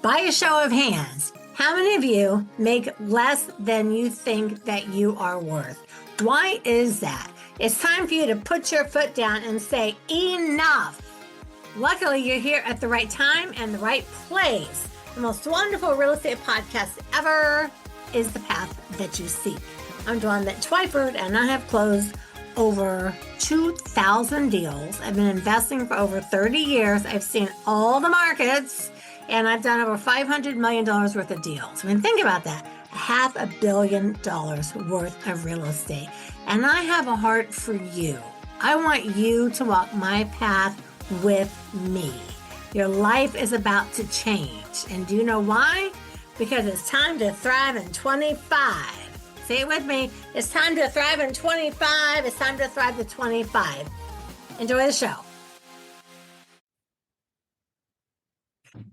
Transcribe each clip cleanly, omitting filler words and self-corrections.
By a show of hands, how many of you make less than you think that you are worth? Why is that? It's time for you to put your foot down and say, enough. Luckily, you're here at the right time and the right place. The most wonderful real estate podcast ever is the path that you seek. I'm Dwanderful Twyford, and I have closed over 2,000 deals. I've been investing for over 30 years. I've seen all the markets, and I've done over $500 million worth of deals. I mean, think about that. $500 million worth of real estate. And I have a heart for you. I want you to walk my path with me. Your life is about to change. And do you know why? Because it's time to thrive in 25. Say it with me. It's time to thrive in 25. It's time to thrive to 25. Enjoy the show.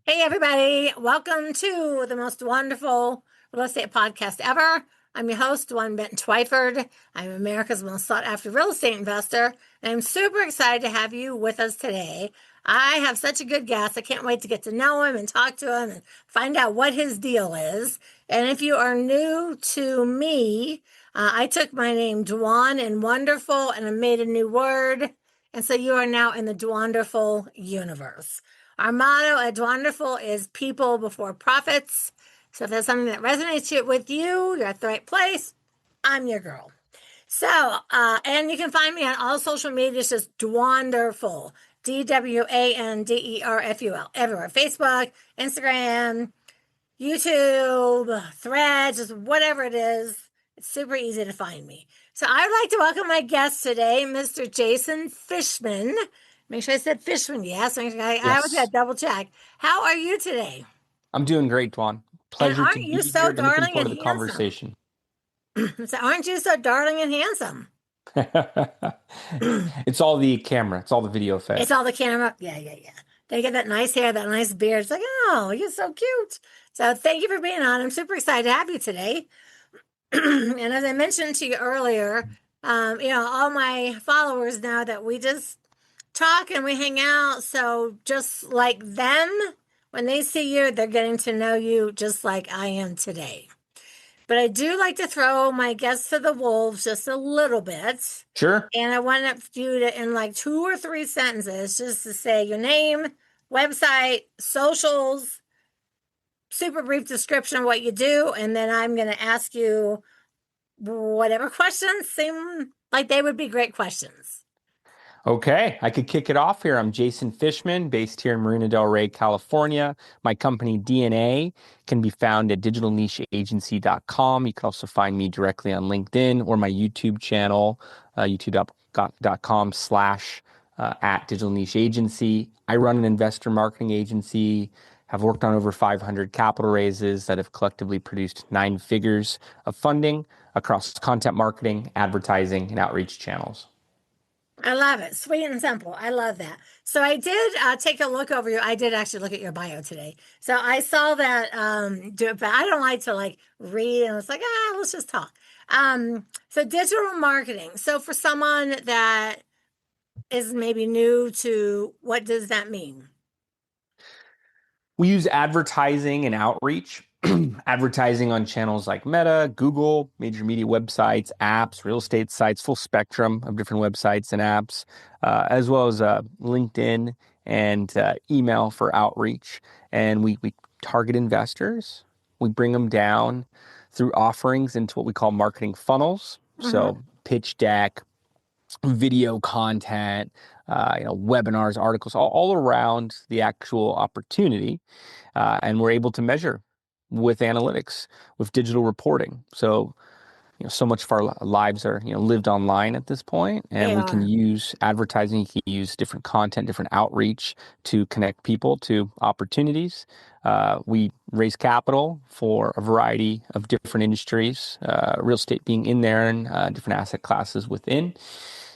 Hey, everybody. Welcome to the most wonderful real estate podcast ever. I'm your host, Dwanderful Twyford. I'm America's most sought after real estate investor. And I'm super excited to have you with us today. I have such a good guest. I can't wait to get to know him and talk to him and find out what his deal is. And if you are new to me, I took my name Dwan and Wonderful and I made a new word. And so you are now in the Dwanderful universe. Our motto at Dwanderful is people before profits. So if there's something that resonates with you, you're at the right place. I'm your girl. So, and you can find me on all social media. It's just Dwanderful. Dwanderful, everywhere. Facebook, Instagram, YouTube, Threads, just whatever it is. It's super easy to find me. So I'd like to welcome my guest today, Mr. Jason Fishman. Make sure I said Fishman, yes. I always got to double check. How are you today? I'm doing great, Dwan. Pleasure to be here. So darling and looking forward and to the conversation. So aren't you so darling and handsome? It's all the camera. It's all the video effect. It's all the camera. Yeah. They get that nice hair, that nice beard. It's like, oh, you're so cute. So thank you for being on. I'm super excited to have you today. And as I mentioned to you earlier, all my followers know that we just talk and we hang out. So just like them, when they see you, they're getting to know you just like I am today. But I do like to throw my guests to the wolves just a little bit. Sure. And I want you to, in like 2 or 3 sentences, just to say your name, website, socials, super brief description of what you do. And then I'm going to ask you whatever questions seem like they would be great questions. Okay, I could kick it off here. I'm Jason Fishman, based here in Marina Del Rey, California. My company DNA can be found at digitalnicheagency.com. You can also find me directly on LinkedIn or my YouTube channel, youtube.com/at Digital Niche Agency. I run an investor marketing agency, have worked on over 500 capital raises that have collectively produced 9 figures of funding across content marketing, advertising, and outreach channels. I love it. Sweet and simple. I love that. So I did take a look over you. I did actually look at your bio today. So I saw that, but I don't like to read and it's like, let's just talk. So digital marketing. So for someone that is maybe new to, what does that mean? We use advertising and outreach. Advertising on channels like Meta, Google, major media websites, apps, real estate sites, full spectrum of different websites and apps, as well as LinkedIn and email for outreach. And we target investors. We bring them down through offerings into what we call marketing funnels. Mm-hmm. So pitch deck, video content, webinars, articles, all around the actual opportunity. And we're able to measure with analytics, with digital reporting. So, so much of our lives are, lived online at this point, and we can use advertising, you can use different content, different outreach to connect people to opportunities. We raise capital for a variety of different industries, real estate being in there, and different asset classes within.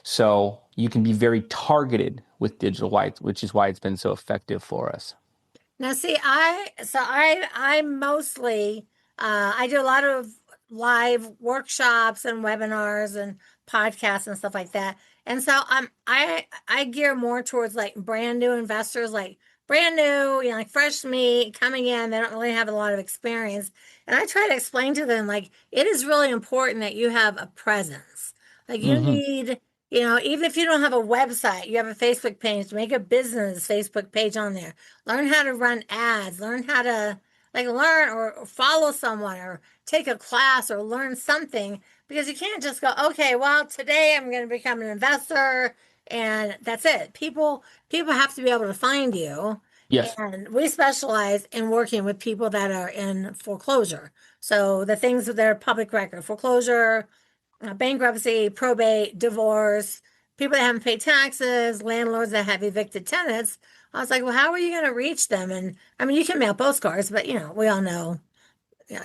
So you can be very targeted with digital, which is why it's been so effective for us. Now, see, I mostly, I do a lot of live workshops and webinars and podcasts and stuff like that. And so I gear more towards brand new investors, like brand new, like fresh meat coming in. They don't really have a lot of experience. And I try to explain to them, like, it is really important that you have a presence. Like, you Hmm. need, even if you don't have a website, you have a Facebook page, make a business Facebook page on there. Learn how to run ads, learn how to, like, learn or follow someone or take a class or learn something because you can't just go, okay, well, today I'm going to become an investor and that's it. People have to be able to find you. Yes. And we specialize in working with people that are in foreclosure. So the things that are public record, foreclosure, bankruptcy, probate, divorce, people that haven't paid taxes, landlords that have evicted tenants. I was like, well, how are you going to reach them? And I mean, you can mail postcards, but we all know,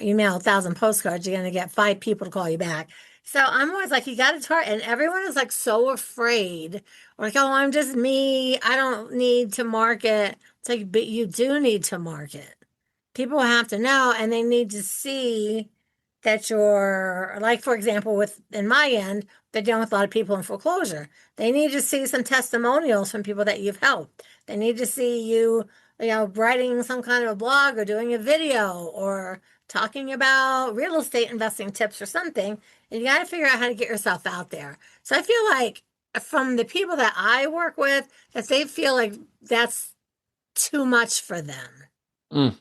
you mail 1,000 postcards, you're going to get 5 people to call you back. So I'm always like, you got to target, and everyone is like so afraid, or like, oh, I'm just me. I don't need to market. It's like, but you do need to market. People have to know, and they need to see that you're, like, for example, with in my end, they're dealing with a lot of people in foreclosure. They need to see some testimonials from people that you've helped. They need to see you, writing some kind of a blog or doing a video or talking about real estate investing tips or something, and you got to figure out how to get yourself out there. So I feel like from the people that I work with, that they feel like that's too much for them. Mm.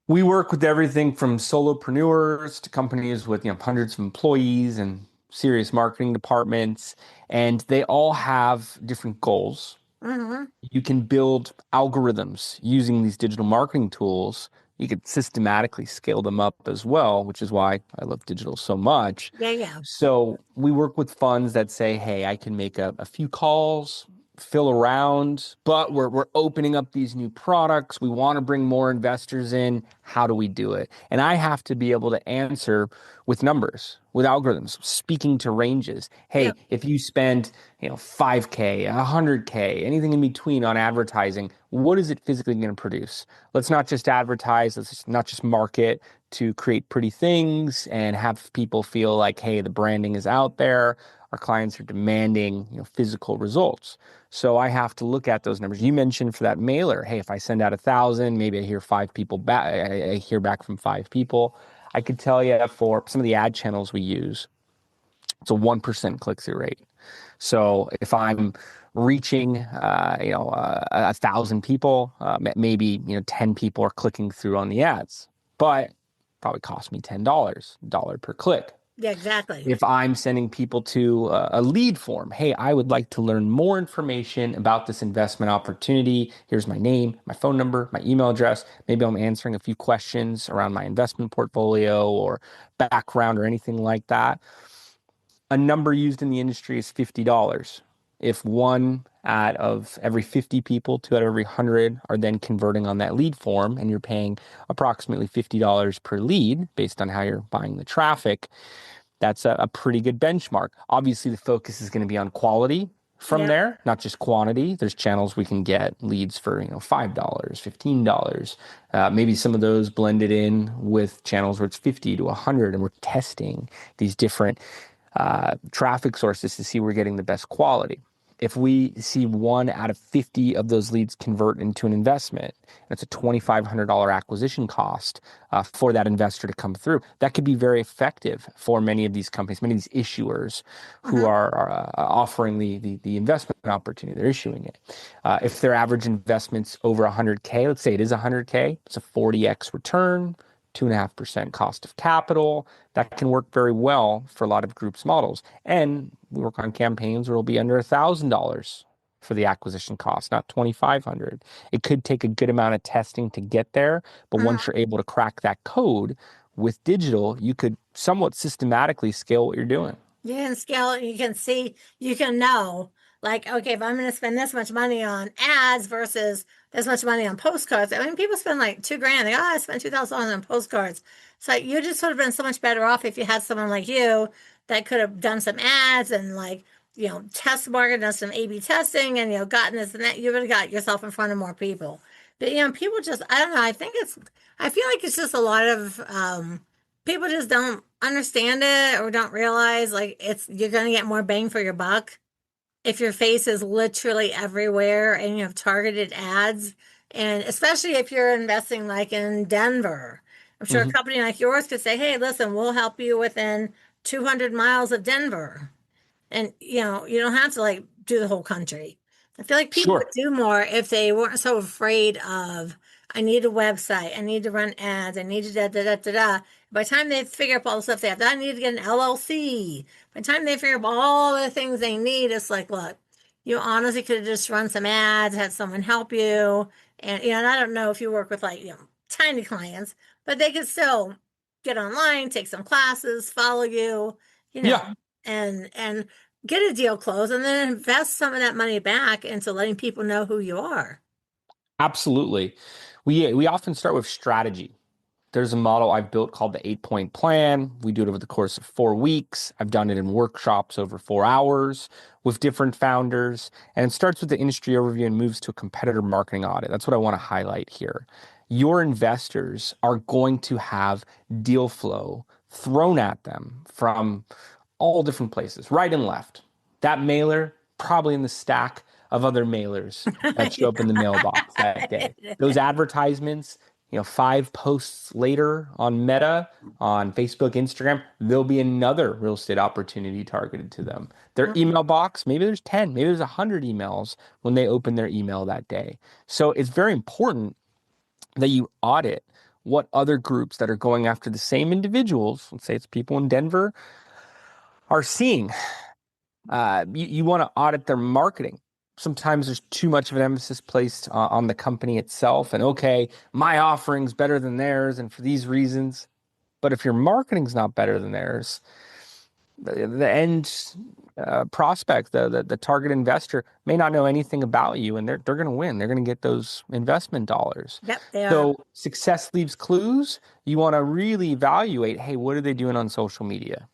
We work with everything from solopreneurs to companies with hundreds of employees and serious marketing departments, and they all have different goals. Hmm. You can build algorithms using these digital marketing tools. You could systematically scale them up as well, which is why I love digital so much. Yeah, yeah, So we work with funds that say, hey, I can make a few calls, fill around, but we're opening up these new products. We want to bring more investors in. How do we do it? And I have to be able to answer with numbers, with algorithms, speaking to ranges. yeah, Hey, if you spend, 5K, 100K, anything in between on advertising, what is it physically going to produce? Let's not just advertise, let's not just market to create pretty things and have people feel like, hey, the branding is out there. Our clients are demanding, physical results. So I have to look at those numbers. You mentioned for that mailer, hey, if I send out 1,000, maybe I hear 5 people back. I hear back from 5 people. I could tell you for some of the ad channels we use, it's a 1% click-through rate. So if I'm reaching, 1,000 people, maybe 10 people are clicking through on the ads, but probably cost me $10, dollar per click. yeah, exactly. If I'm sending people to a lead form, hey, I would like to learn more information about this investment opportunity. Here's my name, my phone number, my email address. Maybe I'm answering a few questions around my investment portfolio or background or anything like that. A number used in the industry is $50. If one out of every 50 people, two out of every 100 are then converting on that lead form, and you're paying approximately $50 per lead based on how you're buying the traffic, that's a pretty good benchmark. Obviously, the focus is going to be on quality from Yeah. there, not just quantity. There's channels we can get leads for, $5, $15. Maybe some of those blended in with channels where it's 50 to 100, and we're testing these different traffic sources to see we're getting the best quality. If we see 1 out of 50 of those leads convert into an investment, that's a $2,500 acquisition cost for that investor to come through. That could be very effective for many of these companies, many of these issuers who Uh-huh. are offering the investment opportunity. They're issuing it. If their average investment's over 100K, let's say it is 100K, it's a 40x return, 2.5% cost of capital. That can work very well for a lot of groups models. And we work on campaigns where it'll be under $1,000 for the acquisition cost, not 2,500. It could take a good amount of testing to get there, but once Uh-huh. you're able to crack that code with digital, you could somewhat systematically scale what you're doing. You can scale it. You can see, you can know, like, okay, if I'm going to spend this much money on ads versus this much money on postcards. I mean, people spend like 2 grand. They, oh, I spent $2,000 on postcards. So you just would have been so much better off if you had someone like you that could have done some ads and, like, test market, done some A/B testing, and gotten this and that. You would have got yourself in front of more people. But people just, I don't know. I feel like it's just a lot of people just don't understand it or don't realize, like, you're gonna get more bang for your buck. if your face is literally everywhere and you have targeted ads, and especially if you're investing like in Denver, I'm sure a Mhm. company like yours could say, hey, listen, we'll help you within 200 miles of Denver. And you don't have to like do the whole country. I feel like people would Sure. do more if they weren't so afraid of, I need a website, I need to run ads, I need to da da da da da. By the time they figure out all the stuff they have, I need to get an LLC. By the time they figure out all the things they need, it's like, look, you honestly could have just run some ads, had someone help you. And I don't know if you work with like, tiny clients, but they could still get online, take some classes, follow you, you know, Yeah, and get a deal closed and then invest some of that money back into letting people know who you are. absolutely. We often start with strategy. There's a model I've built called the 8 point plan. We do it over the course of 4 weeks. I've done it in workshops over 4 hours with different founders. And it starts with the industry overview and moves to a competitor marketing audit. That's what I want to highlight here. Your investors are going to have deal flow thrown at them from all different places, right and left. That mailer, probably in the stack of other mailers that show up in the mailbox that day. Those advertisements, 5 posts later on Meta, on Facebook, Instagram, there'll be another real estate opportunity targeted to them. Their email box, maybe there's 10, maybe there's 100 emails when they open their email that day. So it's very important that you audit what other groups that are going after the same individuals, let's say it's people in Denver, are seeing. You want to audit their marketing. Sometimes there's too much of an emphasis placed on the company itself, and okay, my offering's better than theirs, and for these reasons. But if your marketing's not better than theirs, the end prospect, the target investor, may not know anything about you, and they're going to win. They're going to get those investment dollars. Yep, they are. So success leaves clues. You want to really evaluate, hey, what are they doing on social media?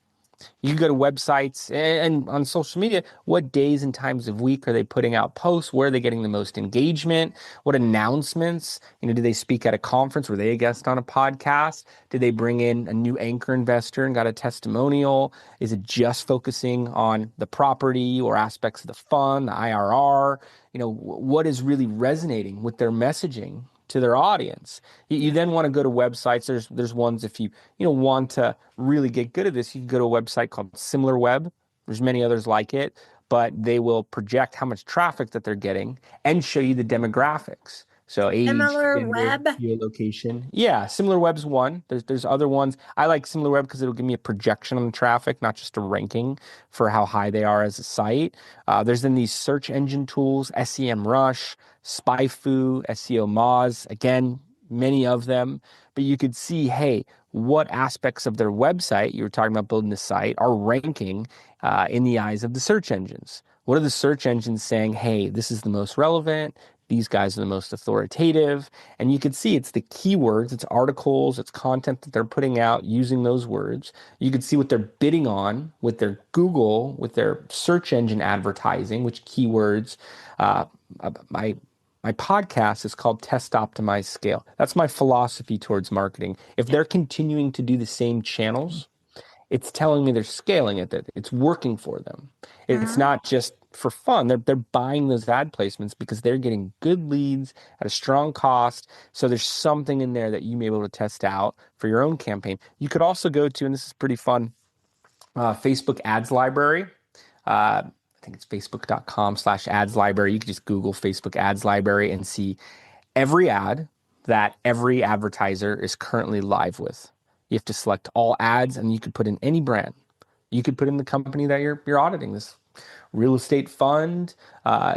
You go to websites and on social media, what days and times of week are they putting out posts? Where are they getting the most engagement? What announcements? Do they speak at a conference? Were they a guest on a podcast? Did they bring in a new anchor investor and got a testimonial? Is it just focusing on the property or aspects of the fund, the IRR? What is really resonating with their messaging to their audience? You Yeah. then want to go to websites. There's ones if you want to really get good at this, you can go to a website called Similarweb. There's many others like it, but they will project how much traffic that they're getting and show you the demographics. So age, Similar gender, web. geolocation. Yeah, SimilarWeb's one. There's other ones. I like SimilarWeb because it'll give me a projection on the traffic, not just a ranking for how high they are as a site. There's then these search engine tools, SEMrush, SpyFu, SEO Moz. Again, many of them. But you could see, hey, what aspects of their website, you were talking about building the site, are ranking in the eyes of the search engines. What are the search engines saying? Hey, this is the most relevant. These guys are the most authoritative. And you can see it's the keywords, it's articles, it's content that they're putting out using those words. You can see what they're bidding on with their Google, with their search engine advertising, which keywords. Uh, my my podcast is called Test Optimize Scale. That's my philosophy towards marketing. If they're continuing to do the same channels, it's telling me they're scaling it, that it's working for them. It's Mhm. not just for fun. They're buying those ad placements because they're getting good leads at a strong cost. So there's something in there that you may be able to test out for your own campaign. You could also go to, and this is pretty fun, Facebook ads library. I think it's facebook.com/ads library. You can just Google Facebook ads library and see every ad that every advertiser is currently live with. You have to select all ads and you could put in any brand. You could put in the company that you're auditing, this real estate fund.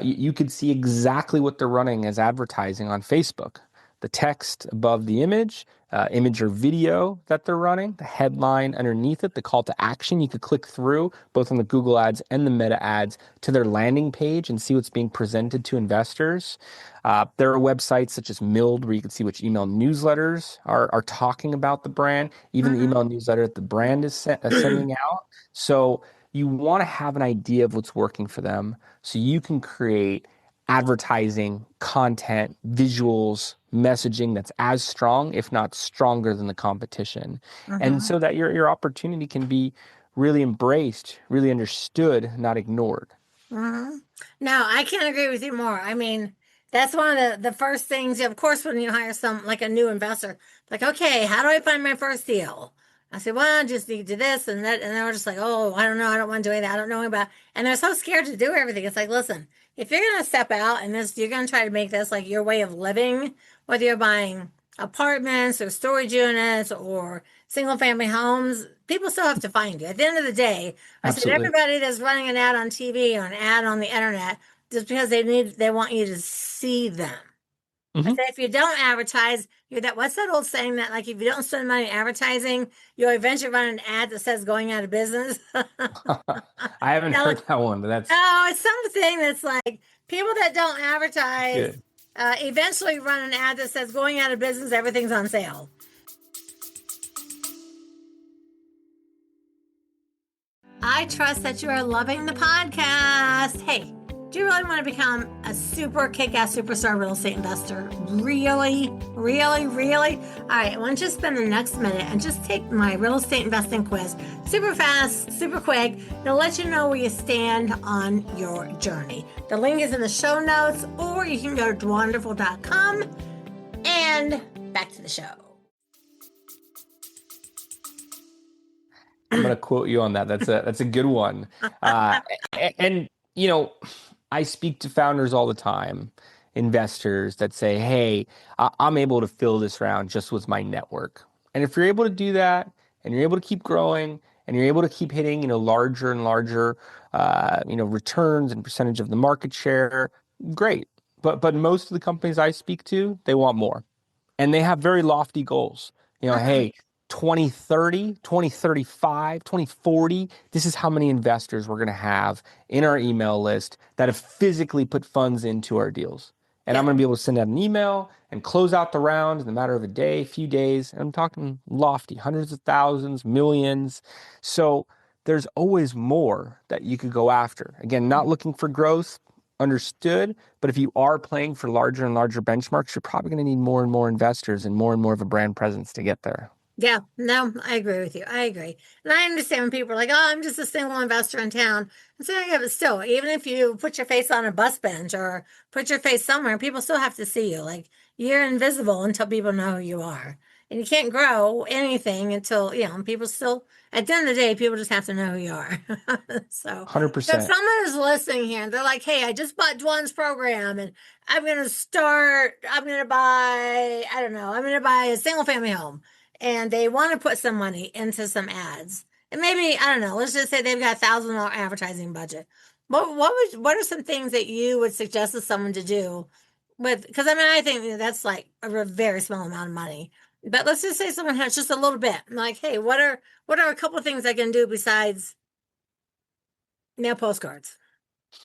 You could see exactly what they're running as advertising on Facebook. The text above the image or video that they're running, the headline underneath it, the call to action. You could click through both on the Google ads and the Meta ads to their landing page and see what's being presented to investors. There are websites such as Milled where you can see which email newsletters are talking about the brand, even the Mhm. email newsletter that the brand is sending out. So you want to have an idea of what's working for them so you can create advertising, content, visuals, messaging that's as strong, if not stronger than the competition. And Mhm. so that your opportunity can be really embraced, really understood, not ignored. Mhm. No, I can't agree with you more. I mean, that's one of the first things, of course, when you hire some like a new investor, like, okay, how do I find my first deal? I said, well, I just need to do this and that. And they were just like, oh, I don't know. I don't want to do that. I don't know about. And they're so scared to do everything. It's like, listen, if you're going to step out and this, you're going to try to make this like your way of living, whether you're buying apartments or storage units or single family homes, people still have to find you. At the end of the day, I said Absolutely. everybody that's running an ad on TV or an ad on the internet just because they want you to see them. I Hmm. said if you don't advertise, you're that what's that old saying that like if you don't spend money advertising, you'll eventually run an ad that says going out of business. I haven't Now, heard that one, but that's oh, it's something that's like people that don't advertise good. eventually run an ad that says going out of business, everything's on sale. I trust that you are loving the podcast. Hey, do you really want to become a super kick-ass superstar real estate investor? Really? Really? Really? All right, why don't you spend the next minute and just take my real estate investing quiz. Super fast, super quick. It'll let you know where you stand on your journey. The link is in the show notes, or you can go to dwanderful.com. And back to the show. I'm going to quote you on that. That's a good one. And I speak to founders all the time, investors that say, "Hey, I'm able to fill this round just with my network." And if you're able to do that, and you're able to keep growing, and you're able to keep hitting, larger and larger, returns and percentage of the market share, great. But most of the companies I speak to, they want more, and they have very lofty goals. Mhm. Hey, 2030, 2035, 2040, this is how many investors we're going to have in our email list that have physically put funds into our deals. And I'm Yeah. going to be able to send out an email and close out the round in a matter of a day, few days. And I'm talking lofty, hundreds of thousands, millions. So there's always more that you could go after. Again, not looking for growth, understood. But if you are playing for larger and larger benchmarks, you're probably going to need more and more investors and more of a brand presence to get there. Yeah, no, I agree with you. I agree. And I understand when people are like, oh, I'm just a single investor in town. And so, yeah, but still, even if you put your face on a bus bench or put your face somewhere, people still have to see you. Like, you're invisible until people know who you are. And you can't grow anything until, people still, at the end of the day, people just have to know who you are. So if 100%. someone is listening here and they're like, hey, I just bought Dwan's program and I'm going to buy, I don't know, I'm going to buy a single family home and they want to put some money into some ads. And maybe, I don't know, let's just say they've got $1,000 advertising budget. What are some things that you would suggest to someone to do with, because I mean, I think that's like a very small amount of money. But let's just say someone has just a little bit. Like, hey, what are a couple of things I can do besides mail postcards?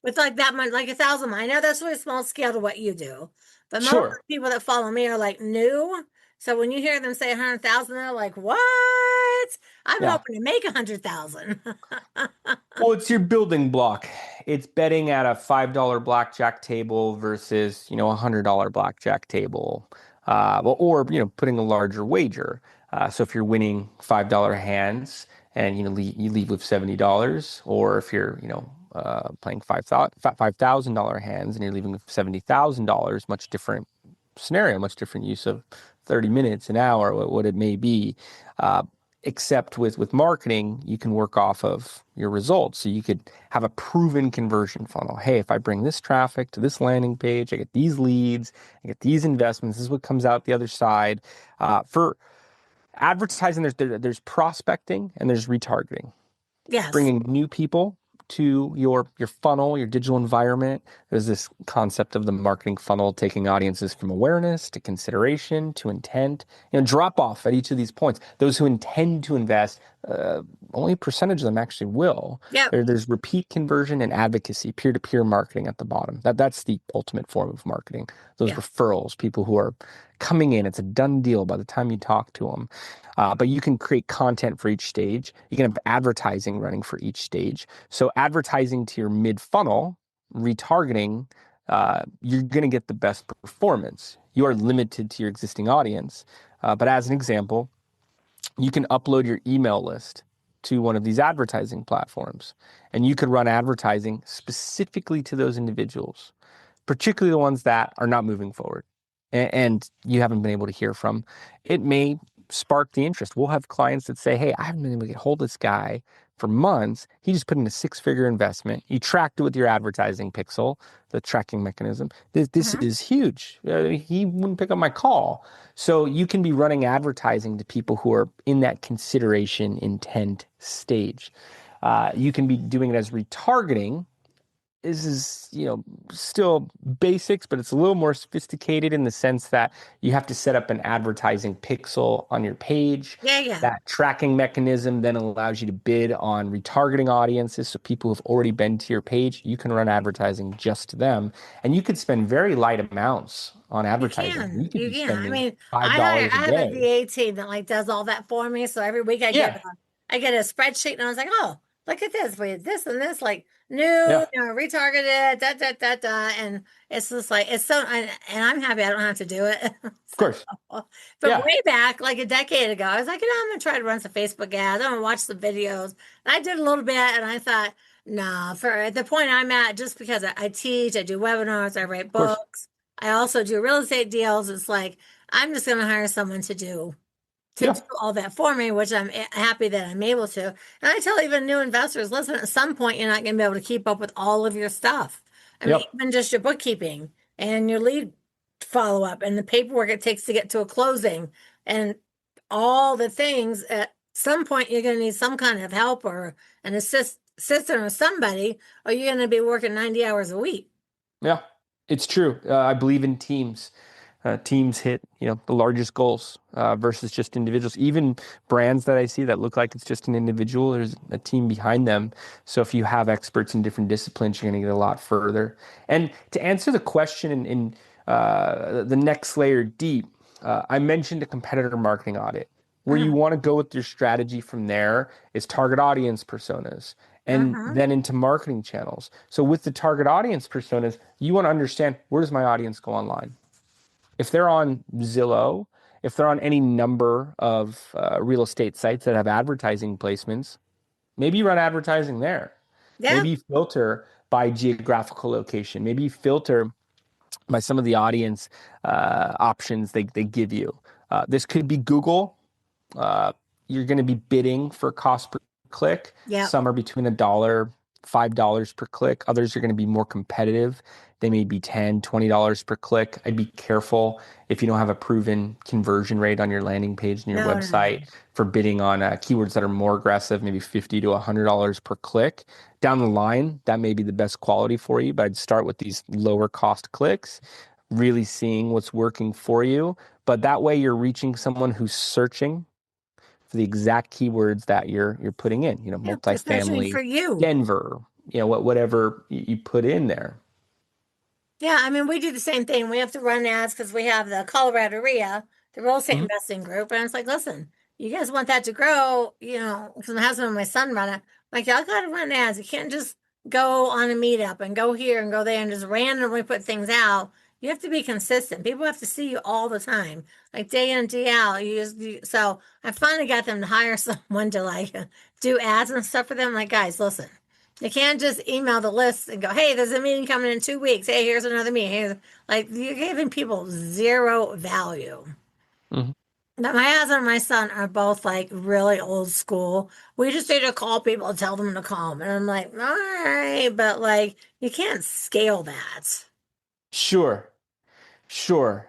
With like that much, like 1,000. I know that's really small scale to what you do, but most of Sure. the people that follow me are like new. So when you hear them say 100,000, they're like, "What? I'm Yeah. hoping to make 100,000." Well, it's your building block. It's betting at a $5 blackjack table versus, a $100 blackjack table. Putting a larger wager. So if you're winning $5 hands and, you leave with $70, or if you're, playing $5,000 hands and you're leaving with $70,000, much different scenario, much different use of 30 minutes, an hour, what it may be. Uh, Except with marketing, you can work off of your results. So you could have a proven conversion funnel. Hey, if I bring this traffic to this landing page, I get these leads, I get these investments. This is what comes out the other side. For advertising, there's prospecting and there's retargeting, Yes. bringing new people to your funnel, your digital environment. There's this concept of the marketing funnel, taking audiences from awareness to consideration to intent. Drop off at each of these points. Those who intend to invest, only a percentage of them actually will. Yep. There's repeat conversion and advocacy, peer-to-peer marketing at the bottom. That's the ultimate form of marketing. Those Yeah. referrals, people who are coming in, it's a done deal by the time you talk to them. But you can create content for each stage. You can have advertising running for each stage. So advertising to your mid funnel, retargeting, you're going to get the best performance. You are limited to your existing audience. But as an example, you can upload your email list to one of these advertising platforms. And you could run advertising specifically to those individuals, particularly the ones that are not moving forward and you haven't been able to hear from. It may spark the interest. We'll have clients that say, hey, I haven't been able to get hold of this guy for months. He just put in a 6-figure investment. You tracked it with your advertising pixel, the tracking mechanism. This Mhm. is huge. He wouldn't pick up my call. So you can be running advertising to people who are in that consideration intent stage. You can be doing it as retargeting. This is, still basics, but it's a little more sophisticated in the sense that you have to set up an advertising pixel on your page. Yeah, yeah. That tracking mechanism then allows you to bid on retargeting audiences. So people who've already been to your page, you can run advertising just to them. And you could spend very light amounts on You advertising. You can. could You be can. I spending mean, $5 a I have a day. VA team that like does all that for me. So every week Yeah. I get a spreadsheet and I was like, oh, look at this. We had this and this, like new, Yeah. retargeted, da. And it's just like it's and I'm happy I don't have to do it. Of course. So, but Yeah. way back, like a decade ago, I was like, I'm gonna try to run some Facebook ads. I'm gonna watch some videos. And I did a little bit and I thought, no, for at the point I'm at, just because I teach, I do webinars, I write Of course. books. I also do real estate deals. It's like I'm just going to hire someone to do Yeah. all that for me, which I'm happy that I'm able to. And I tell even new investors, listen, at some point you're not going to be able to keep up with all of your stuff. I mean, Yep. even just your bookkeeping and your lead follow up and the paperwork it takes to get to a closing and all the things. At some point you're going to need some kind of help or an assistant or somebody, or you're going to be working 90 hours a week. Yeah. It's true. I believe in teams. Teams hit, the largest goals versus just individuals. Even brands that I see that look like it's just an individual, there's a team behind them. So if you have experts in different disciplines, you're going to get a lot further. And to answer the question in the next layer deep, I mentioned a competitor marketing audit. Where you Uh-huh. want to go with your strategy from there is target audience personas and Uh-huh. then into marketing channels. So with the target audience personas, you want to understand, where does my audience go online? If they're on Zillow, if they're on any number of real estate sites that have advertising placements, maybe you run advertising there. Yeah. Maybe you filter by geographical location. Maybe you filter by some of the audience options they give you. This could be Google. Uh, you're going to be bidding for cost per click. Yeah. Some are between $1, $5 per click. Others are going to be more competitive. They may be $10, $20 per click. I'd be careful if you don't have a proven conversion rate on your landing page and your No, no, no. website for bidding on keywords that are more aggressive, maybe $50 to $100 per click. Down the line, that may be the best quality for you, but I'd start with these lower cost clicks, really seeing what's working for you. But that way you're reaching someone who's searching for the exact keywords that you're putting in, Yeah, especially multifamily, for you. Denver, whatever you put in there. Yeah, I mean, we do the same thing. We have to run ads because we have the Colorado RIA, the real estate Mhm. investing group. And it's like, listen, you guys want that to grow, because my husband and my son run it. Like, y'all got to run ads. You can't just go on a meetup and go here and go there and just randomly put things out. You have to be consistent. People have to see you all the time, like day in, day out. So I finally got them to hire someone to like do ads and stuff for them. Like, guys, listen. You can't just email the list and go, hey, there's a meeting coming in 2 weeks. Hey, here's another meeting. Like, you're giving people zero value. Mhm. Now, my husband and my son are both like really old school. We just need to call people and tell them to call them. And I'm like, all right, but like, you can't scale that. Sure. Sure.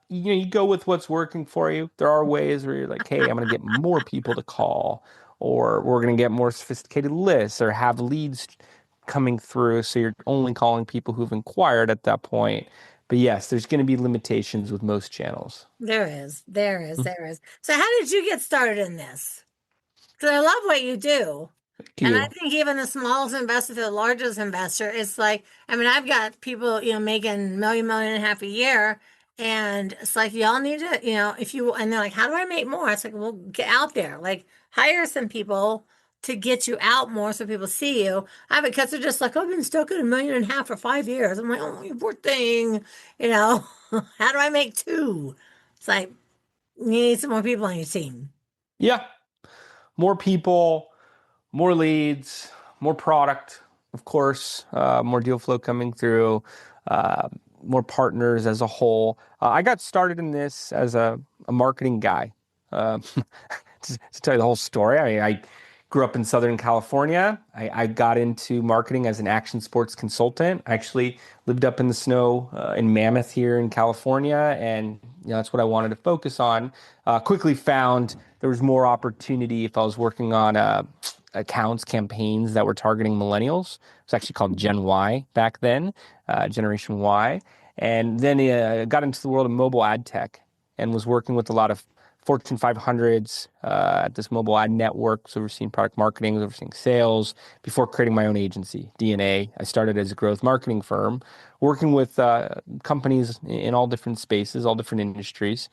You go with what's working for you. There are ways where you're like, hey, I'm going to get more people to call, or we're going to get more sophisticated lists, or have leads coming through. So you're only calling people who've inquired at that point. But yes, there's going to be limitations with most channels. There is, there is, Mhm. there is. So, how did you get started in this? Because I love what you do. Thank And I you. think even the smallest investor to the largest investor, it's like, I mean, I've got people, making million and a half a year. And it's like, y'all need to, if you, and they're like, how do I make more? It's like, well, get out there, like hire some people to get you out more so people see you. I have it because they're just like, I've been stuck at 1.5 million for 5 years. I'm like, oh, you poor thing, how do I make two? It's like, you need some more people on your team. Yeah. More people. more leads, more product, of course, more deal flow coming through, uh, more partners as a whole. I got started in this as a marketing guy. To tell you the whole story, I grew up in Southern California. I got into marketing as an action sports consultant. I actually lived up in the snow in Mammoth here in California, and that's what I wanted to focus on. Quickly found there was more opportunity if I was working on accounts, campaigns that were targeting millennials. It was actually called Gen Y back then, Generation Y. And then got into the world of mobile ad tech and was working with a lot of Fortune 500s at this mobile ad network, so overseeing product marketing, overseeing sales, before creating my own agency, DNA. I started as a growth marketing firm, working with companies in all different spaces, all different industries.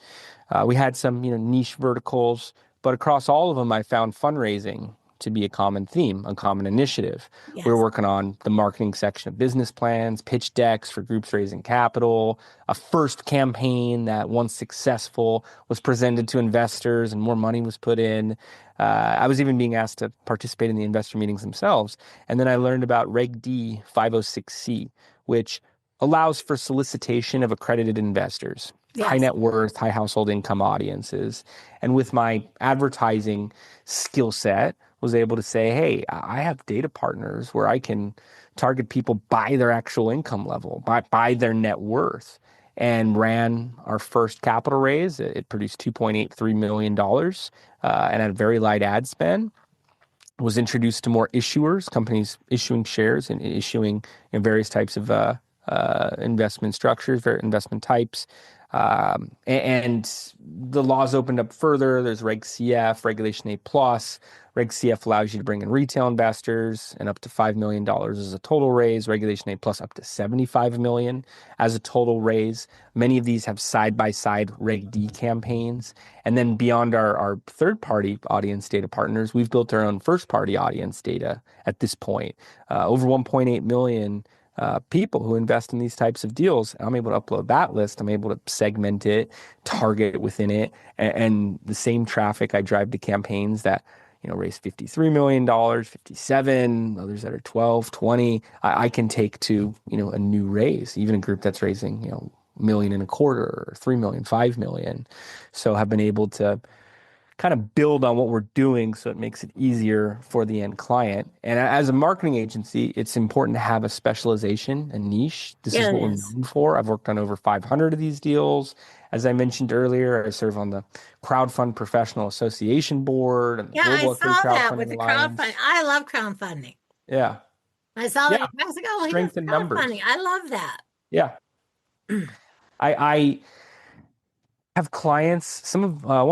We had some, niche verticals, but across all of them, I found fundraising to be a common theme, a common initiative. We were Yes. working on the marketing section of business plans, pitch decks for groups raising capital, a first campaign that, once successful, was presented to investors and more money was put in. I was even being asked to participate in the investor meetings themselves. And then I learned about Reg D 506C, which allows for solicitation of accredited investors, high Yes. net worth, high household income audiences. And with my advertising skill set, was able to say, hey, I have data partners where I can target people by their actual income level, by their net worth, and ran our first capital raise. It produced $2.83 million and had a very light ad spend. Was introduced to more issuers, companies issuing shares and issuing various types of investment structures, investment types. And the laws opened up further. There's Reg CF, Regulation A plus. Reg CF allows you to bring in retail investors and up to $5 million as a total raise. Regulation A plus up to $75 million as a total raise. Many of these have side-by-side Reg D campaigns. And then beyond our third-party audience data partners, we've built our own first-party audience data at this point. Over 1.8 million people who invest in these types of deals. I'm able to upload that list. I'm able to segment it, target within it, and the same traffic I drive to campaigns that raise $53 million, 57, others that are 12, 20. I can take to a new raise, even a group that's raising million and a quarter, or 3 million, 5 million. So have been able to kind of build on what we're doing so it makes it easier for the end client. And as a marketing agency, it's important to have a specialization, a niche. This is Yeah, what it we're is. known for. I've worked on over 500 of these deals. As I mentioned earlier, I serve on the Crowdfund Professional Association Board and the Yeah, I Global Equity saw that with Crowdfunding the crowdfunding. Alliance. I love crowdfunding. Yeah. I saw Yeah. that. I was like, oh, he does Strength in crowdfunding. numbers. I love that. Yeah. I have clients. One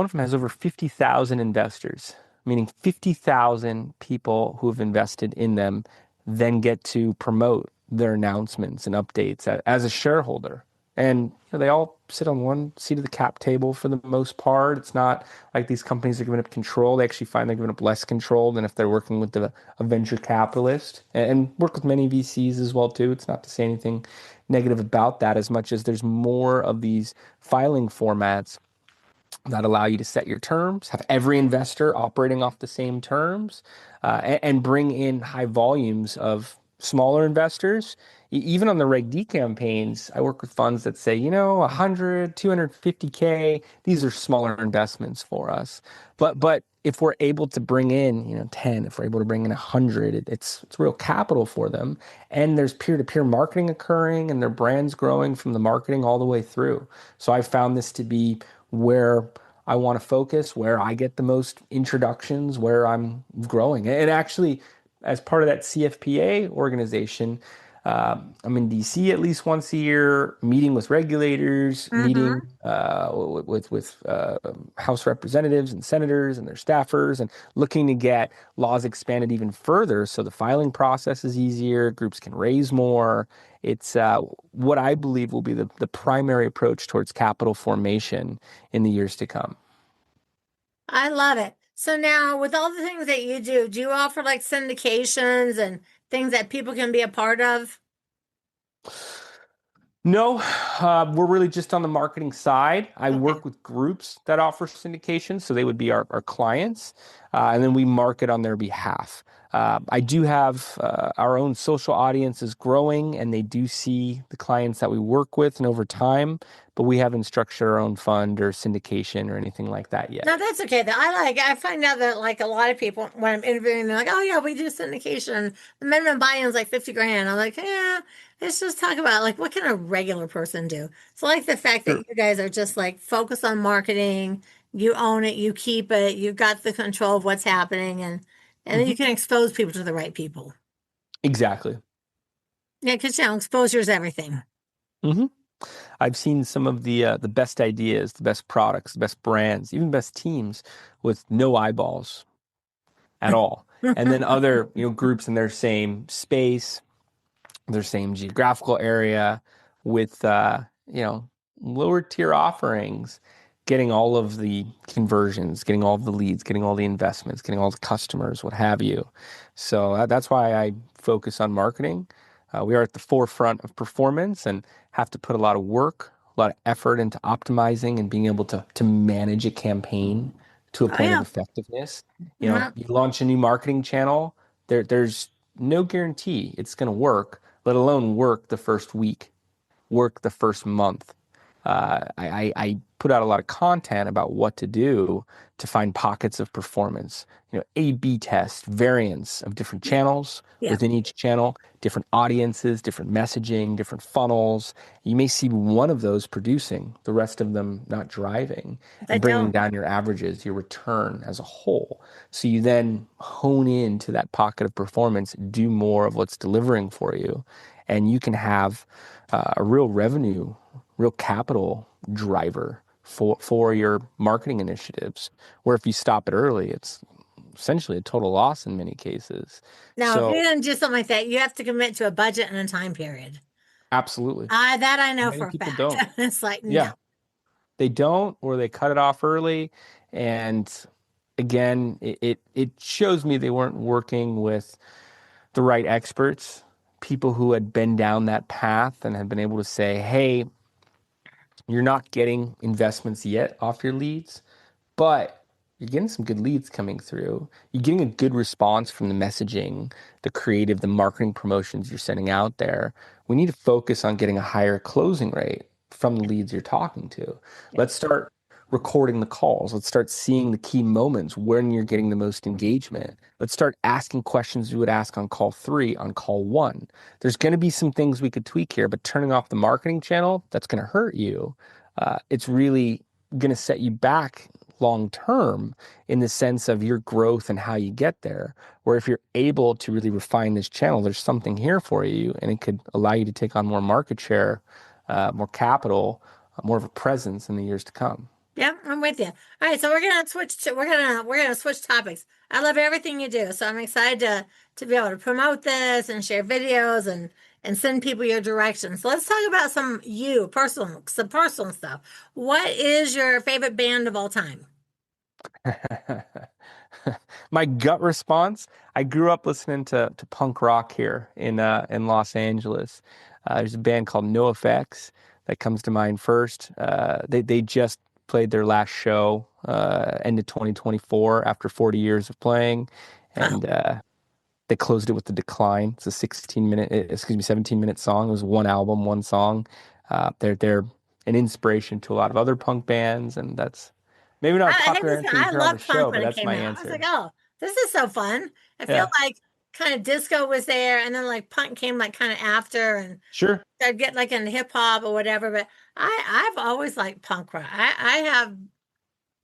of them has over 50,000 investors, meaning 50,000 people who have invested in them then get to promote their announcements and updates as a shareholder. And they all sit on one seat of the cap table for the most part. It's not like these companies are giving up control. They actually find they're giving up less control than if they're working with a venture capitalist, and work with many VCs as well too. It's not to say anything negative about that, as much as there's more of these filing formats that allow you to set your terms, have every investor operating off the same terms, and bring in high volumes of smaller investors. Even on the Reg D campaigns, I work with funds that say, 100, 250K, these are smaller investments for us. But if we're able to bring in, 10, if we're able to bring in 100, it's real capital for them. And there's peer-to-peer marketing occurring and their brand's growing from the marketing all the way through. So I found this to be where I want to focus, where I get the most introductions, where I'm growing. And actually, as part of that CFPA organization, I'm in DC at least once a year, meeting with regulators, Mm-hmm. meeting with House representatives and senators and their staffers, and looking to get laws expanded even further so the filing process is easier, groups can raise more. It's what I believe will be the primary approach towards capital formation in the years to come. I love it. So now, with all the things that you do you offer like syndications and things that people can be a part of? No, we're really just on the marketing side. I Okay. work with groups that offer syndication, so they would be our clients, and then we market on their behalf. I do have our own social audience is growing, and they do see the clients that we work with, and over time, but we haven't structured our own fund or syndication or anything like that yet. No, that's okay though. I find out that like a lot of people when I'm interviewing, they're like, "Oh yeah, we do syndication. The minimum buy-in is like 50 grand." I'm like, "Yeah, let's just talk about like what can a regular person do?" So like the fact that Sure. you guys are just like focused on marketing, you own it, you keep it, you've got the control of what's happening, and then you Hmm. can expose people to the right people. Exactly. Yeah, because exposure is everything. Hmm. I've seen some of the best ideas, the best products, the best brands, even best teams with no eyeballs at all. And then other, groups in their same space, their same geographical area with lower tier offerings, getting all of the conversions, getting all of the leads, getting all the investments, getting all the customers, what have you. So that's why I focus on marketing. We are at the forefront of performance and have to put a lot of work, a lot of effort into optimizing and being able to manage a campaign to a Oh point of yeah. effectiveness. Well, You launch a new marketing channel, there's no guarantee it's going to work, let alone work the first week, work the first month. I put out a lot of content about what to do to find pockets of performance. A/B test, variants of different channels yeah, within each channel, different audiences, different messaging, different funnels. You may see one of those producing, the rest of them not driving, they and bringing don't. down your averages, your return as a whole. So you then hone into that pocket of performance, do more of what's delivering for you, and you can have a real revenue, real capital driver for your marketing initiatives. Where if you stop it early, it's essentially a total loss in many cases. Now, if you're So gonna do something like that, you have to commit to a budget and a time period. absolutely, That I know many for a people fact. don't. It's like, no. Yeah, they don't, or they cut it off early. And again, it shows me they weren't working with the right experts, people who had been down that path and had been able to say, hey, you're not getting investments yet off your leads, but you're getting some good leads coming through. You're getting a good response from the messaging, the creative, the marketing promotions you're sending out there. We need to focus on getting a higher closing rate from the leads you're talking to. Yeah. Let's start recording the calls. Let's start seeing the key moments when you're getting the most engagement. Let's start asking questions you would ask on call 3, on call 1. There's going to be some things we could tweak here, but turning off the marketing channel, that's going to hurt you. It's really going to set you back long term in the sense of your growth and how you get there. Where if you're able to really refine this channel, there's something here for you, and it could allow you to take on more market share, more capital, more of a presence in the years to come. Yeah, I'm with you. All right, so we're gonna switch topics. I love everything you do, so I'm excited to be able to promote this and share videos and send people your direction. So let's talk about some personal stuff. What is your favorite band of all time? My gut response, I grew up listening to punk rock here in Los Angeles. There's a band called NoFX that comes to mind first. They just played their last show end of 2024 after 40 years of playing, Wow. and they closed it with The Decline. It's a 17-minute song. It was one album, one song. They're an inspiration to a lot of other punk bands, and that's maybe not a I think popular answer you I hear on the loved punk show, but when it that's came my out. I was like, answer. oh, this is so fun. I feel Yeah, like kind of disco was there, and then like punk came like kind of after, and sure. I'd get like into hip hop or whatever. But I've always liked punk rock. I have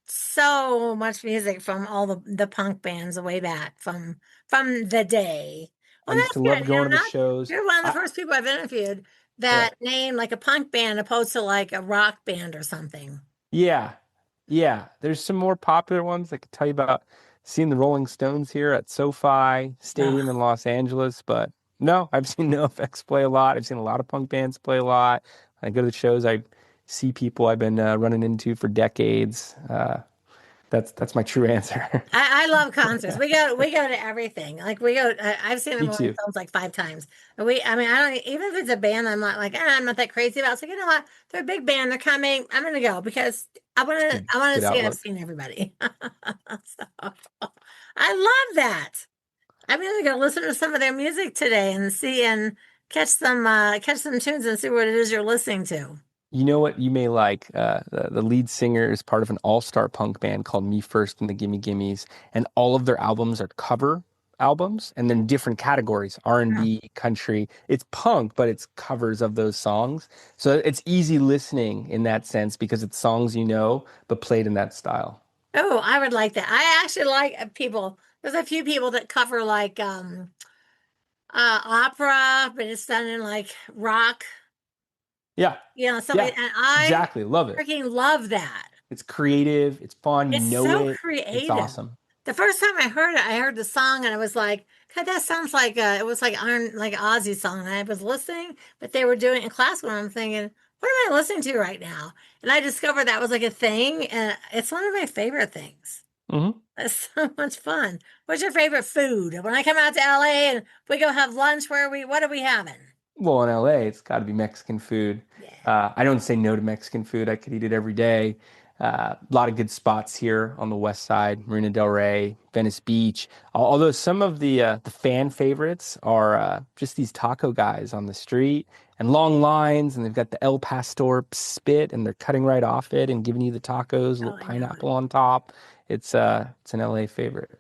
so much music from all the punk bands way back from the day. I Well, used to that's love good. going to the Not shows. you're one of I the first people I've interviewed Yeah, that named like a punk band opposed to like a rock band or something. yeah, yeah. There's some more popular ones I could tell you about. Seeing the Rolling Stones here at SoFi Stadium in Los Angeles, but no, I've seen NoFX play a lot. I've seen a lot of punk bands play a lot. I go to the shows. I see people I've been running into for decades. That's my true answer. I love concerts. We go to everything. Like we go. I've seen the Me Rolling too. Stones like 5 times. I mean, I don't even if it's a band. I'm not like I'm not that crazy about. So you know what? They're a big band. They're coming. I'm gonna go because It's good. I want Good to see. I've outlook. seen everybody. So, I love that. I'm gonna go listen to some of their music today and see and catch some tunes and see what it is you're listening to. You know what you may like? The lead singer is part of an all-star punk band called Me First and the Gimme Gimmes, and all of their albums are cover albums, and then different categories: R&B, country. It's punk, but it's covers of those songs. So it's easy listening in that sense because it's songs you know, but played in that style. Oh, I would like that. I actually like people. There's a few people that cover like opera, but it's done in like rock, Yeah, something. yeah, And I exactly. Love it. freaking love that. It's creative. It's fun. You It's know so it. It's creative. awesome. The first time I heard it, I heard the song and I was like, God, that sounds like it was like Iron like Ozzy song. And I was listening, but they were doing it in classical. And I'm thinking, what am I listening to right now? And I discovered that was like a thing, and it's one of my favorite things. Hmm. It's so much fun. What's your favorite food? When I come out to LA and we go have lunch, what are we having? Well, in LA, it's got to be Mexican food. Yeah. I don't say no to Mexican food. I could eat it every day. A lot of good spots here on the west side, Marina del Rey, Venice Beach. Although some of the fan favorites are just these taco guys on the street and long lines, and they've got the El Pastor spit, and they're cutting right off it and giving you the tacos, a Oh, little I know it. pineapple on top. It's an LA favorite.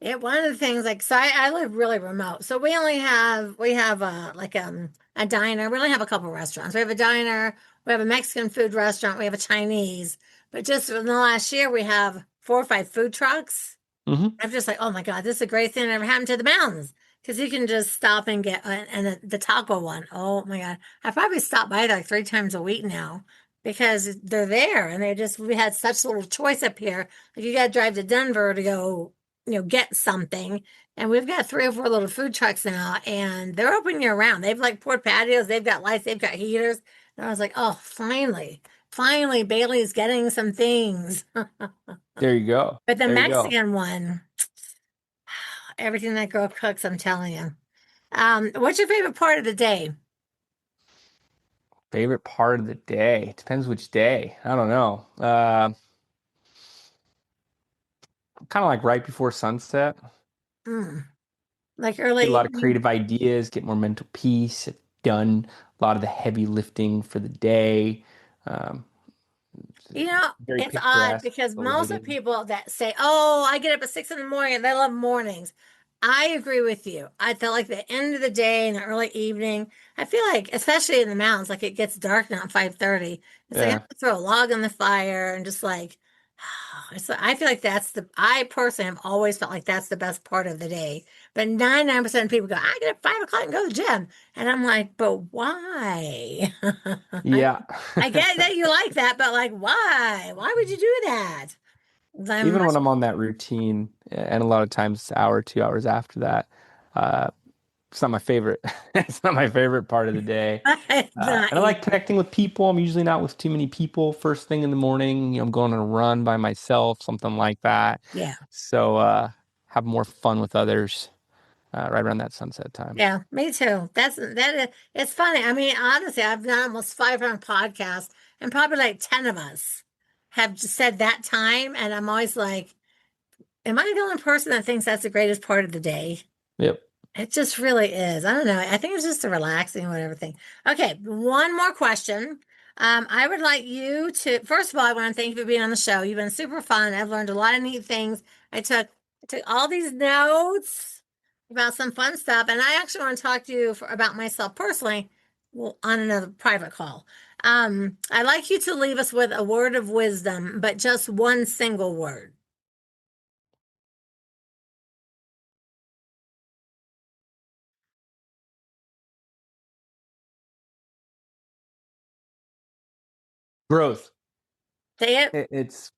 One of the things like so I live really remote. So we have like a diner. We only have a couple restaurants. We have a diner, we have a Mexican food restaurant, we have a Chinese. But just in the last year we have 4 or 5 food trucks. Hmm. I'm just like, oh my God, this is a great thing that ever happened to the mountains. Because you can just stop and get and the taco one. Oh my God. I probably stop by there like 3 times a week now because they're there and we had such little choice up here. Like you got to drive to Denver to go, get something. And we've got 3 or 4 little food trucks now and they're open year round. They've like poured patios, they've got lights, they've got heaters. And I was like, oh, finally, Bailey's getting some things. There you go. But the There you go. Mexican one, everything that girl cooks, I'm telling you. What's your favorite part of the day? Favorite part of the day. Depends which day. I don't know. Kind of like right before sunset. Mm, like Get a early lot of evening. creative ideas, get more mental peace, have done a lot of the heavy lifting for the day. Um, very It's odd picturesque, because well most of the lighted. people that say, "Oh, I get up at 6 in the morning," and they love mornings. I agree with you. I feel like the end of the day and the early evening. I feel like, especially in the mountains, like it gets dark now at 5:30. It's like I Yeah. have to throw a log on the fire and just like I feel like I personally have always felt like that's the best part of the day. But 99% of people go, I get up 5 o'clock and go to the gym. And I'm like, but why? I, Yeah. I get that you like that, but like, why? Why would you do that? 'Cause I'm Even much, when I'm on that routine, and a lot of times it's an hour, 2 hours after that, uh, it's not my favorite. It's not my favorite part of the day. it's not And I easy. like connecting with people. I'm usually not with too many people first thing in the morning. I'm going on a run by myself, something like that. Yeah. So have more fun with others right around that sunset time. Yeah, me too. It's funny. I mean, honestly, I've done almost 500 podcasts, and probably like 10 of us have just said that time. And I'm always like, am I the only person that thinks that's the greatest part of the day? Yep. It just really is. I don't know. I think it's just a relaxing whatever thing. Okay, one more question. I would like you to, first of all, I want to thank you for being on the show. You've been super fun. I've learned a lot of neat things. I took all these notes about some fun stuff, and I actually want to talk to you about myself personally, well, on another private call. I'd like you to leave us with a word of wisdom, but just one single word. Growth. Say it. It's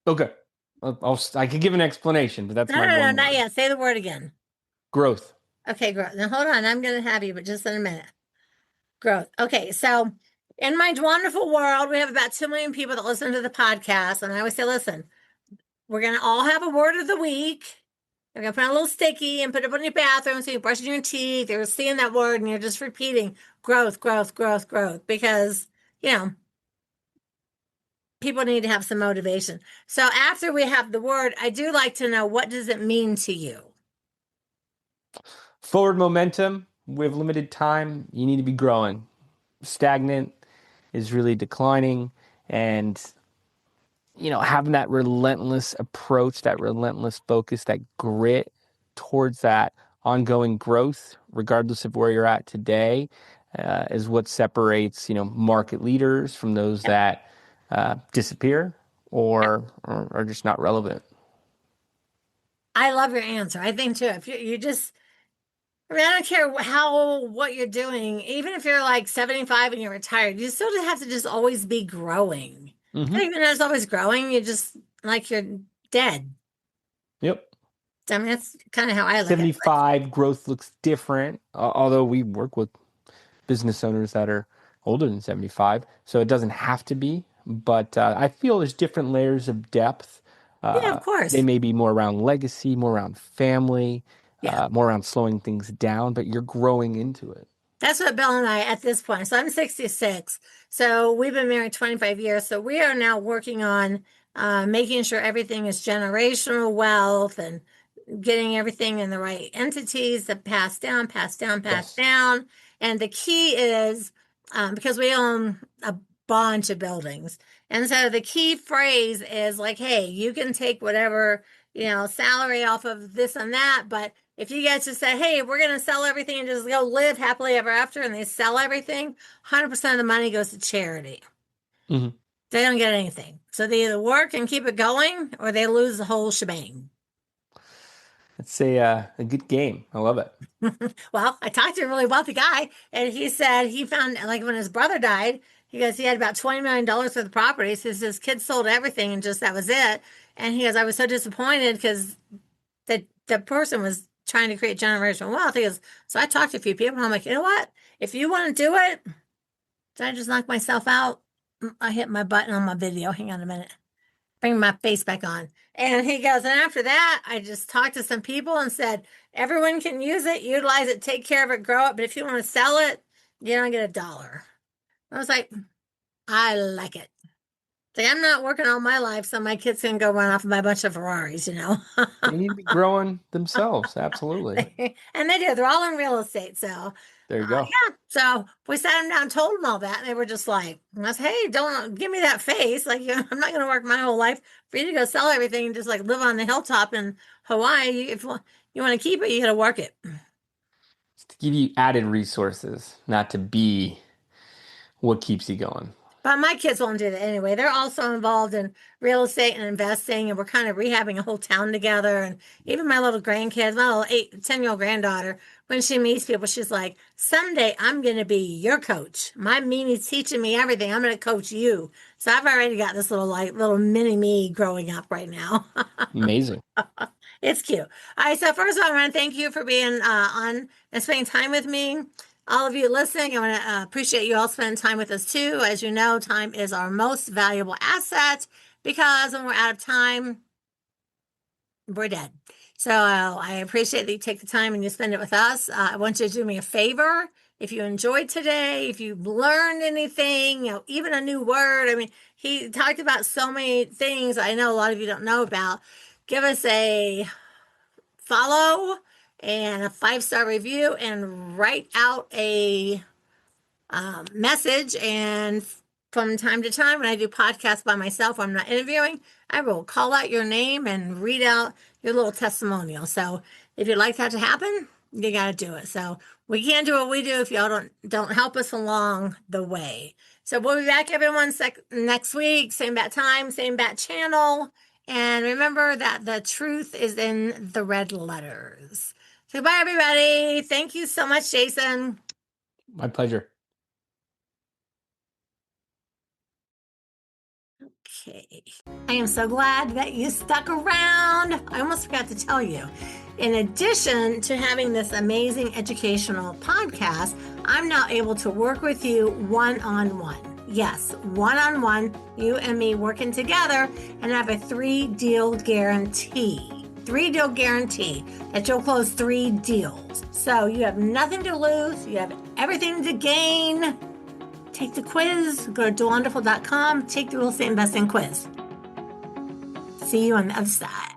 okay. I could give an explanation, but that's No, my no, no, one not word. yet. Say the word again. Growth. Okay, growth. Now hold on. I'm going to have you, but just in a minute. Growth. Okay, so in my wonderful world, we have about 2 million people that listen to the podcast. And I always say, listen, we're going to all have a word of the week. You're going to put on a little sticky and put it on your bathroom so you're brushing your teeth. You're seeing that word and you're just repeating growth, growth, growth, growth, because, people need to have some motivation. So after we have the word, I do like to know, what does it mean to you? Forward momentum. We have limited time. You need to be growing. Stagnant is really declining, and having that relentless approach, that relentless focus, that grit towards that ongoing growth, regardless of where you're at today, is what separates market leaders from those that disappear or are just not relevant. I love your answer. I think too, if you just, I don't care what you're doing, even if you're like 75 and you're retired, you still have to just always be growing. Mm-hmm. Even though it's always growing, you just like you're dead. Yep. I mean, that's kind of how I look 75 growth looks different, although we work with business owners that are older than 75, so it doesn't have to be. But I feel there's different layers of depth. Yeah, of course. They may be more around legacy, more around family, more around slowing things down, but you're growing into it. That's what Bill and I, at this point, so I'm 66. So we've been married 25 years. So we are now working on making sure everything is generational wealth and getting everything in the right entities that pass down. And the key is because we own a bunch of buildings. And so the key phrase is like, hey, you can take whatever, salary off of this and that. But if you guys just say, hey, we're going to sell everything and just go live happily ever after, and they sell everything, 100% of the money goes to charity. Mm-hmm. They don't get anything. So they either work and keep it going or they lose the whole shebang. It's a good game. I love it. Well, I talked to a really wealthy guy, and he said he found, like, when his brother died, he goes, he had about $20 million for the property. So his kids sold everything and just that was it. And he goes, I was so disappointed because the person was trying to create generational wealth. He goes, so I talked to a few people, and I'm like, you know what? If you want to do it, did I just knock myself out? I hit my button on my video. Hang on a minute. Bring my face back on. And he goes, and after that, I just talked to some people and said, everyone can use it, utilize it, take care of it, grow it. But if you want to sell it, you don't get $1. I was like, I like it. Like, I'm not working all my life so my kids can go run off and buy a bunch of Ferraris, They need to be growing themselves. Absolutely. And they do. They're all in real estate. So there you go. Yeah. So we sat them down, told them all that. And they were just like, I said, hey, don't give me that face. Like, I'm not going to work my whole life for you to go sell everything and just like live on the hilltop in Hawaii. If you want to keep it, you got to work it. It's to give you added resources, not to be what keeps you going. But my kids won't do that anyway. They're also involved in real estate and investing, and we're kind of rehabbing a whole town together. And even my little grandkids, my little 10-year-old granddaughter, when she meets people, she's like, someday I'm going to be your coach. My Mimi's teaching me everything. I'm going to coach you. So I've already got this little mini me growing up right now. Amazing. It's cute. All right. So first of all, I want to thank you for being on and spending time with me. All of you listening, I want to appreciate you all spending time with us too. As you know, time is our most valuable asset because when we're out of time, we're dead. So I appreciate that you take the time and you spend it with us. I want you to do me a favor. If you enjoyed today, if you learned anything, even a new word. I mean, he talked about so many things I know a lot of you don't know about. Give us a follow and a 5-star review and write out a message. And from time to time, when I do podcasts by myself, I'm not interviewing, I will call out your name and read out your little testimonial. So if you'd like that to happen, you got to do it. So we can't do what we do if y'all don't help us along the way. So we'll be back, everyone, next week. Same bat time, same bat channel. And remember that the truth is in the red letters. So goodbye, everybody. Thank you so much, Jason. My pleasure. Okay. I am so glad that you stuck around. I almost forgot to tell you. In addition to having this amazing educational podcast, I'm now able to work with you one-on-one. Yes, one-on-one, you and me working together, and have a 3-deal guarantee. 3-deal guarantee that you'll close 3 deals. So you have nothing to lose. You have everything to gain. Take the quiz. Go to Dwanderful.com. Take the real estate investing quiz. See you on the other side.